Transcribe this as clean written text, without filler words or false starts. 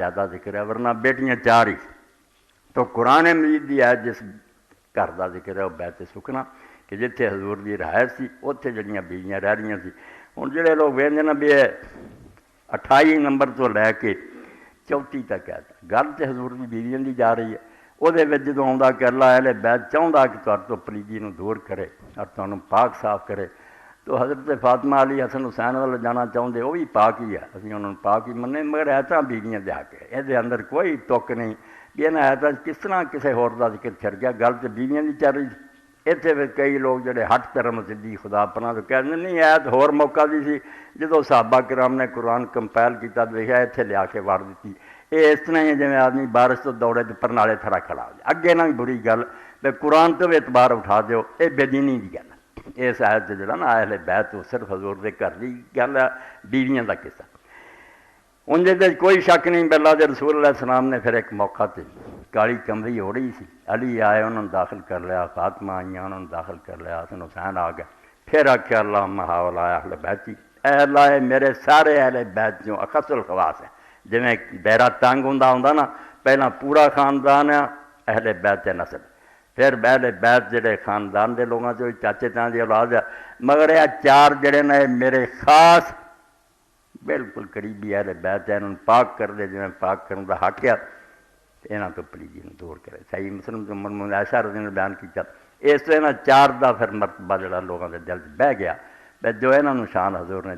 زیادہ ذکر ہے، ورنہ بیٹیاں چار ہی. تو قرآن مجید دی ہے جس گھر کا ذکر ہے وہ بیت سکنا کہ جتھے حضور دی رہائش سی اتنے جڑیاں بیویاں رہ رہی سی. ہوں جڑے لوگ ویندے نا بھی 28 نمبر تو لے کے 34 تک ہے گل تو حضور دی بیویاں دی جا رہی ہے. وہ جدوں آਉਂدا کہ اللہ اہل بیت چاہتا کہ تہاڈے تو پلیدی نو دور کرے اور تمہیں پاک صاف کرے، تو حضرت فاطمہ علی حسن حسین والے جانا چاہتے وہ بھی پاک ہی ہے، ابھی انہوں نے پاک ہی منے، مگر ایسا بیویاں دے کے یہ اندر کوئی تک نہیں کہ انہیں ایسا کس طرح کسی ہور دا ذکر چھڑ گیا. گل تو بیویاں دی چل رہی. اتنے پھر کئی لوگ جڑے ہٹ کرم سدھی خدا پناہ تو کہتے نہیں ایت ہور موقع دی سی جدو صحابہ کرام نے قرآن کمپائل کیا دیکھا اتنے لیا کے وڑ دیتی. یہ اس طرح ہی جی آدمی بارش تو دوڑے تو پرنالے تھرا کھڑا ہو جائے. اگے نہ بھی بری گل بے قرآن تو بھی اعتبار اٹھا دیو، یہ بے دینی کی گل ہے. اس آیت سے جڑا نا اہل بیت تو صرف حضور دے گھر کی گل ہے، بیویاں کا قصہ. ان دے کوئی شک نہیں بھی اللہ دے رسول علیہ السلام نے پھر ایک موقع تے کالی کمری ہو رہی سی، علی آئے انہوں نے داخل کر لیا، فاطمہ آئیاں انہوں نے داخل کر لیا، حسن حسین آ گئے. پھر آخیا اللہم حاولا اہل بیتی، اے اللہ میرے سارے اہل بیت جو اخص الخواص ہیں. جویں دائرہ تنگ ہوندا نا، پہلا پورا خاندان ہے اہل بیت نسل، پھر اہل بیت جڑے خاندان دے لوگوں چ چاچے تاں دی اولاد ہے، مگر یہ چار جڑے نے میرے خاص بالکل قریبی اہل بیت ہے، انہوں پاک کر دے جویں پاک کرنے کا حق ہے، یہاں تو پلیدی دور کرے. صحیح مسلم تو من عائشہ رضی اللہ عنہا نے بیان کیا. اس طرح چار دا پھر مرتبہ جڑا لوگوں کے دل بہ گیا جو انہوں شان حضور نے